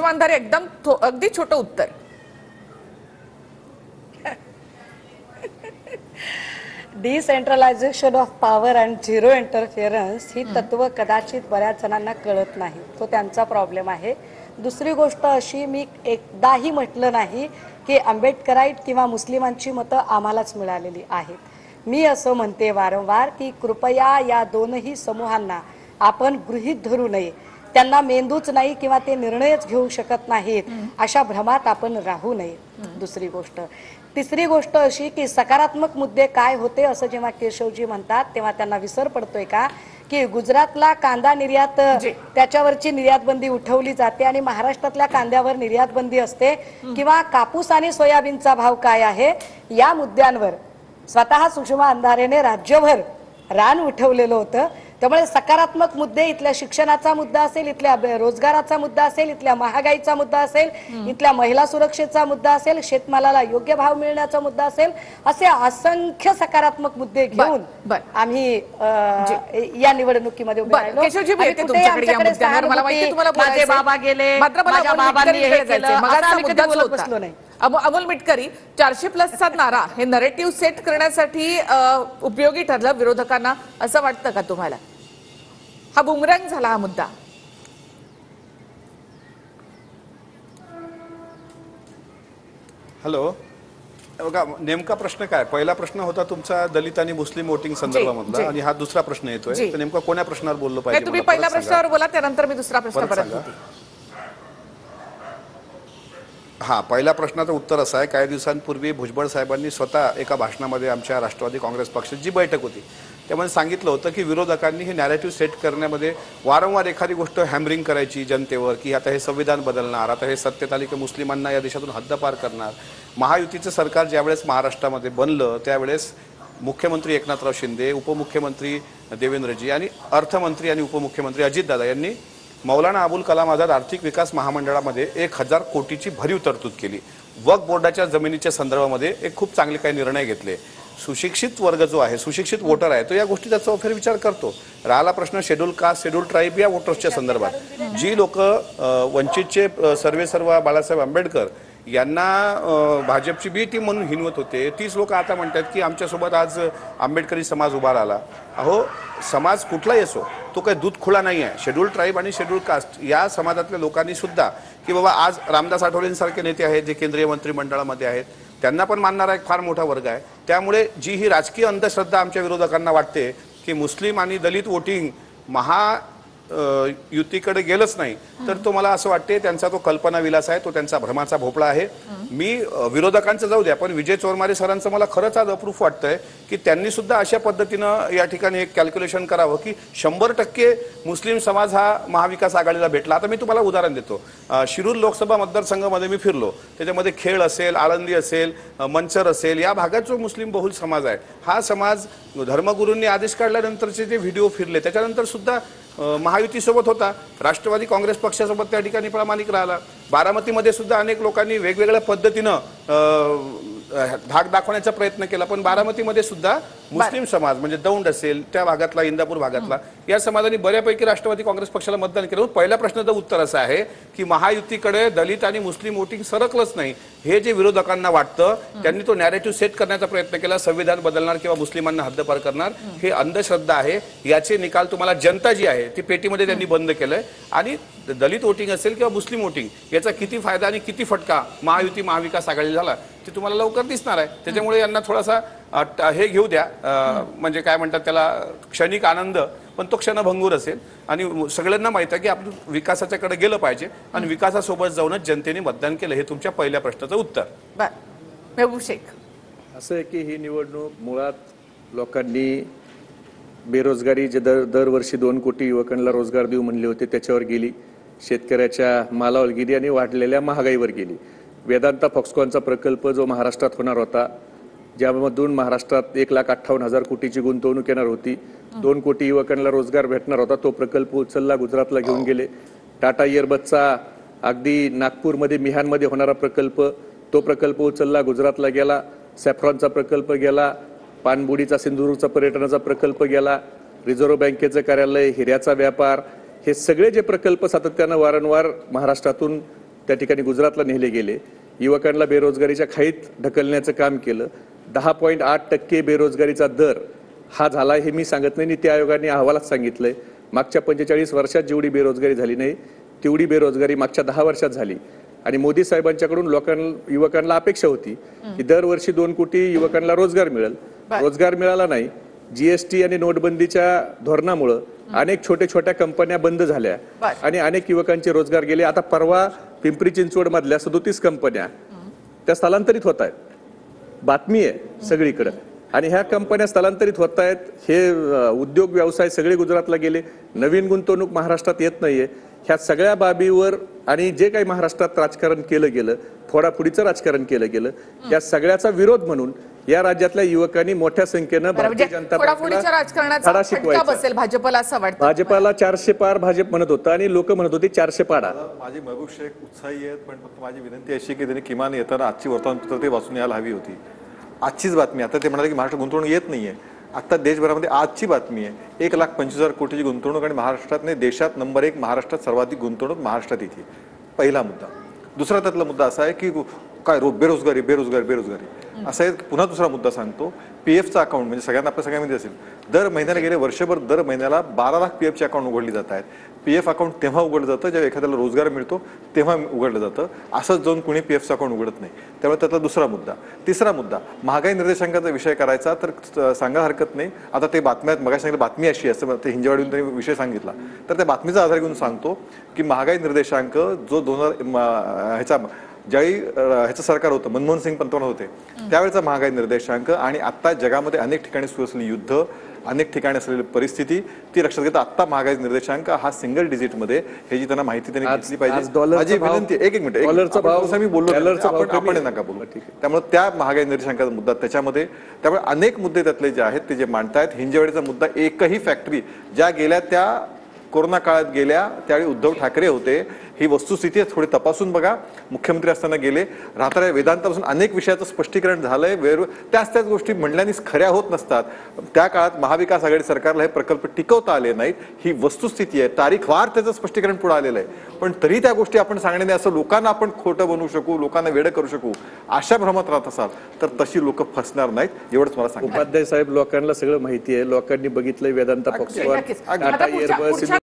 सुषमा अंधारे एकदम अगदी छोटं उत्तर. Decentralization of power and zero interference ही तत्व कदाचित बऱ्याच जणांना कळत नाही, तो त्यांचा प्रॉब्लेम आहे. दुसरी गोष्ट अशी, मी एकदाही म्हटलं नाही की आंबेडकराईट किंवा मुस्लिमांची मतं आम्हालाच मिळालेली आहेत. मी असं म्हणते वारंवार की कृपया या दोनही समूहांना आपण गृहीत धरू नये, त्यांना मेंदूच नाही किंवा ते निर्णयच घेऊ शकत नाहीत अशा भ्रमात आपण राहू नये. दुसरी गोष्ट. तिसरी गोष्ट अशी की सकारात्मक मुद्दे काय होते असं जेव्हा केशवजी म्हणतात तेव्हा त्यांना विसर पडतोय का की गुजरातला कांदा निर्यात त्याच्यावरची निर्यात बंदी उठवली जाते आणि महाराष्ट्रातल्या कांद्यावर निर्यात बंदी असते, किंवा कापूस आणि सोयाबीनचा भाव काय आहे या मुद्द्यांवर स्वतः सुषमा अंधारेने राज्यभर रान उठवलेलं होतं. त्यामुळे सकारात्मक मुद्दे, इथल्या शिक्षणाचा मुद्दा असेल, इथल्या रोजगाराचा मुद्दा असेल, इथल्या महागाईचा मुद्दा असेल, इथल्या महिला सुरक्षेचा मुद्दा असेल, शेतमालाला योग्य भाव मिळण्याचा मुद्दा असेल, असे असंख्य सकारात्मक मुद्दे घेऊन आम्ही या निवडणुकीमध्ये उभे राहिलो. माझे बाबा गेले, माझ्या बाबांनी हे केलं, असं आम्ही कधी बोलत बसलो नाही. अमोल मिटकरी, 400+ नारा हे नरेटिव्ह सेट करण्यासाठी उपयोगी ठरलं विरोधकांना असं वाटतं का तुम्हाला? हा बुमरँग झाला हा मुद्दा. हॅलो, बघा नेमका प्रश्न काय? पहिला प्रश्न होता तुमचा दलित आणि मुस्लिम वोटिंग संदर्भामधला, आणि हा दुसरा प्रश्न येतोय. तर नेमका कोण्या प्रश्नावर बोललो पाहिजे? तुम्ही पहिल्या प्रश्नावर बोला, त्यानंतर मी दुसरा प्रश्न परत घेते. हा, पहिल्या प्रश्नाचं उत्तर असं आहे, काही दिवसांपूर्वी भुजबळ साहेबांनी स्वतः एका भाषणामध्ये आमच्या राष्ट्रवादी काँग्रेस पक्षाची जी बैठक होती त्यामध्ये सांगितलं होतं की विरोधकांनी हे नॅरेटिव्ह सेट करण्यामध्ये वारंवार एखादी गोष्ट हॅमरिंग करायची जनतेवर, की आता हे संविधान बदलणार, आता हे सत्तेत आले की मुस्लिमांना या देशातून हद्दपार करणार. महायुतीचं सरकार ज्यावेळेस महाराष्ट्रामध्ये बनलं त्यावेळेस मुख्यमंत्री एकनाथराव शिंदे, उपमुख्यमंत्री देवेंद्रजी आणि अर्थमंत्री आणि उपमुख्यमंत्री अजितदादा यांनी मौलाना अबुल कलाम आझाद आर्थिक विकास महामंडळामध्ये 1000 कोटीची भरीव तरतूद केली. वक्फ बोर्डाच्या जमिनीच्या संदर्भामध्ये एक खूप चांगले काही निर्णय घेतले. सुशिक्षित वर्ग जो आहे, सुशिक्षित वोटर आहे, तो या गोष्टीचा चौफेर विचार करतो. राहिला प्रश्न शेड्यूल कास्ट, शेड्यूल ट्राईब या वोटर्सच्या संदर्भात, जी लोक वंचितचे सर्वेसर्वा बाळासाहेब आंबेडकर यांना भाजपची बी टीम म्हणून हिनवत होते, तीच लोक आता म्हणतात की आमच्यासोबत आज आंबेडकरी समाज उभा राहिला. अहो, समाज कुठलाही असो, तो काही दूध खुळा नाही आहे. शेड्यूल ट्राईब आणि शेड्यूल कास्ट या समाजातल्या लोकांनी सुद्धा, की बाबा आज रामदास आठवलेंसारखे नेते आहेत जे केंद्रीय मंत्रिमंडळामध्ये आहेत, त्यांना पण मानणारा एक फार मोठा वर्ग आहे. त्यामुळे जी ही राजकीय अंधश्रद्धा आमच्या विरोधकांना वाटते की मुस्लिम आणि दलित वोटिंग युतीकडे गेलंच नाही, तर तो मला असं वाटते त्यांचा तो कल्पना विलास आहे, तो त्यांचा भ्रमाचा भोपळा आहे. मी विरोधकांचं जाऊ द्या, पण विजय चोरमारे सरांचं मला खरंच आज अप्रूफ वाटतंय की त्यांनी सुद्धा अशा पद्धतीनं या ठिकाणी एक कॅल्क्युलेशन करावं की 100% मुस्लिम समाज हा महाविकास आघाडीला भेटला. आता मी तुम्हाला उदाहरण देतो. शिरूर लोकसभा मतदारसंघामध्ये मी फिरलो, त्याच्यामध्ये खेळ असेल, आळंदी असेल, मंचर असेल, या भागात जो मुस्लिम बहुल समाज आहे, हा समाज धर्मगुरूंनी आदेश काढल्यानंतरचे जे व्हिडिओ फिरले त्याच्यानंतर सुद्धा महायुतीसोबत होता, राष्ट्रवादी काँग्रेस पक्षासोबत त्या ठिकाणी प्रामाणिक राहिला. बारामतीमध्ये सुद्धा अनेक लोकांनी वेगवेगळ्या पद्धतीनं धाक दाखवण्याचा प्रयत्न केला, पण बारामतीमध्ये सुद्धा मुस्लिम समाज म्हणजे दौंड असेल, त्या भागातला, इंदापूर भागातला, या समाजाने बऱ्यापैकी राष्ट्रवादी काँग्रेस पक्षाला मतदान केलं. पहिल्या प्रश्नाचं उत्तर असं आहे की महायुतीकडे दलित आणि मुस्लिम वोटिंग सरकलंच नाही, हे जे विरोधकांना वाटतं त्यांनी तो नॅरेटिव्ह सेट करण्याचा प्रयत्न केला, संविधान बदलणार किंवा मुस्लिमांना हद्दपार करणार, हे अंधश्रद्धा आहे. याचे निकाल तुम्हाला जनता जी आहे ती पेटीमध्ये त्यांनी बंद केलंय. आणि दलित वोटिंग असेल किंवा मुस्लिम वोटिंग, याचा किती फायदा आणि किती फटका महायुती महाविकास आघाडी झाला ते तुम्हाला लवकर दिसणार आहे. त्याच्यामुळे यांना थोडासा हे घेऊ द्या, म्हणजे काय म्हणतात त्याला, क्षणिक आनंद, पण तो क्षणभंगूर असेल. आणि सगळ्यांना माहित आहे की आपण विकासाच्याकडे गेलं पाहिजे आणि विकासासोबत जाऊनच जनतेने मतदान केलं. हे तुमच्या पहिल्या प्रश्नाचं उत्तर. महबूब शेख, असं आहे की ही निवडणूक मुळात लोकांनी बेरोजगारी जे दरवर्षी 2 कोटी युवकांना रोजगार देऊ म्हणले होते त्याच्यावर गेली, शेतकऱ्याच्या मालावर गेली आणि वाढलेल्या महागाईवर गेली. वेदांता फॉक्सकॉनचा प्रकल्प जो महाराष्ट्रात होणार होता, ज्यामधून महाराष्ट्रात 1,58,000 कोटीची गुंतवणूक येणार होती, 2 कोटी युवकांना रोजगार भेटणार होता, तो प्रकल्प उचलला, गुजरातला घेऊन गेले. टाटा इयरबसचा अगदी नागपूरमध्ये मिहानमध्ये होणारा प्रकल्प, तो प्रकल्प उचलला, गुजरातला गेला. सॅफ्रॉनचा प्रकल्प गेला, पाणबुडीचा सिंधुदुर्गचा पर्यटनाचा प्रकल्प गेला, रिझर्व्ह बँकेचं कार्यालय, हिऱ्याचा व्यापार, हे सगळे जे प्रकल्प सातत्यानं वारंवार महाराष्ट्रातून त्या ठिकाणी गुजरातला नेले गेले, युवकांना बेरोजगारीच्या खाईत ढकलण्याचं काम केलं. 10.8% बेरोजगारीचा दर हा झाला हे मी सांगत नाही, नीती आयोगाने अहवालात सांगितलंय. मागच्या 45 वर्षात जेवढी बेरोजगारी झाली नाही तेवढी बेरोजगारी मागच्या 10 वर्षात झाली. आणि मोदी साहेबांच्याकडून युवकांना अपेक्षा होती की दरवर्षी 2 कोटी युवकांना रोजगार मिळेल. रोजगार मिळाला नाही. जीएसटी आणि नोटबंदीच्या धोरणामुळे अनेक छोट्या कंपन्या बंद झाल्या आणि अनेक युवकांचे रोजगार गेले. आता परवा पिंपरी चिंचवड मधल्या 37 कंपन्या त्या स्थलांतरित होत आहेत. बातमी आहे सगळीकडे. आणि ह्या कंपन्या स्थलांतरित होत आहेत. हे उद्योग व्यवसाय सगळे गुजरातला गेले. नवीन गुंतवणूक महाराष्ट्रात येत नाहीये. ह्या सगळ्या बाबीवर आणि जे काही महाराष्ट्रात राजकारण केलं गेलं, फोडाफोडीचं राजकारण केलं गेलं, या सगळ्याचा विरोध म्हणून या राज्यातल्या युवकांनी मोठ्या संख्येनं भारतीय जनता फोडाफोडीच्या राजकारणाचा फटका बसेल भाजपला असं वाटतं. भाजपाला 400 पार भाजप म्हणत होतं आणि लोक म्हणत होते 400 पाडा. माझी महबूब शेख उत्साही आहेत, पण फक्त माझी विनंती अशी की त्यांनी किमान येताना आजची वर्तमानपत्र ते वाचून यायला हवी होती. आजचीच बातमी. आता ते म्हणाले की महाराष्ट्र गुंतवणूक येत नाहीये. आता देशभरामध्ये आजची बातमी आहे 1,25,000 कोटीची गुंतवणूक आणि महाराष्ट्रात नाही, देशात नंबर 1 महाराष्ट्रात सर्वाधिक गुंतवणूक महाराष्ट्रात येते. पहिला मुद्दा. दुसरा त्यातला मुद्दा असा आहे की काय बेरोजगारी असा आहे. पुन्हा दुसरा मुद्दा सांगतो, पीएफचा अकाउंट म्हणजे सगळ्यांना आपल्या सगळ्यांमध्ये असेल, दर महिन्याला गेले वर्षभर दर महिन्याला 12 लाख पीएफचे अकाउंट उघडली जात आहेत. पीएफ अकाउंट तेव्हा उघडलं जातं जेव्हा एखाद्याला रोजगार मिळतो तेव्हा उघडलं जातं. असंच जाऊन कुणी पीएफचं अकाउंट उघडत नाही. त्यामुळे त्यातला दुसरा मुद्दा. तिसरा मुद्दा, महागाई निर्देशांकाचा विषय करायचा तर सांगायला हरकत नाही. आता ते बातम्यात मगाशी सांगितलं बातमी अशी असं ते हिंजेवाडीहून त्यांनी विषय सांगितला, तर त्या बातमीचा आधार घेऊन सांगतो की महागाई निर्देशांक जो 2000 ज्यावेळी ह्याचं सरकार होतं, मनमोहन सिंग पंतप्रधान होते त्यावेळेचा महागाई निर्देशांक आणि आता जगामध्ये अनेक ठिकाणी सुरू असलेली युद्ध, अनेक ठिकाणी असलेली परिस्थिती ती लक्षात घेता आता महागाई निर्देशांक हा सिंगल डिजिटमध्ये हे जी त्यांना माहिती त्यांनी घेतली पाहिजे. माझी विनंती एक मिनिट मी बोललो आपण नका बोलू. त्यामुळे त्या महागाई निर्देशांकाचा मुद्दा त्याच्यामध्ये, त्यामुळे अनेक मुद्दे त्यातले जे आहेत ते जे मांडतायत. हिंजेवाडीचा मुद्दा, एकही फॅक्टरी ज्या गेल्या त्या कोरोना काळात गेल्या त्यावेळी उद्धव ठाकरे होते, ही वस्तुस्थिती थोडी तपासून बघा. मुख्यमंत्री असताना गेले. राहत्या वेदांतापासून अनेक विषयाचं स्पष्टीकरण झालंय. त्याच गोष्टी म्हणल्यानेच खऱ्या होत नसतात. त्या काळात महाविकास आघाडी सरकारला हे प्रकल्प टिकवता आले नाहीत, ही वस्तुस्थिती आहे. तारीखवार त्याचं स्पष्टीकरण पुढे आलेलं आहे. पण तरी त्या गोष्टी आपण सांगण्याने असं लोकांना आपण खोटं बनवू शकू, लोकांना वेडं करू शकू, अशा भ्रमात राहत असाल तर तशी लोक फसणार नाहीत. एवढंच मला सांगा. उपाध्याय साहेब, लोकांना सगळं माहिती आहे. लोकांनी बघितलंय वेदांता पक्षावर, टाटा एअरबस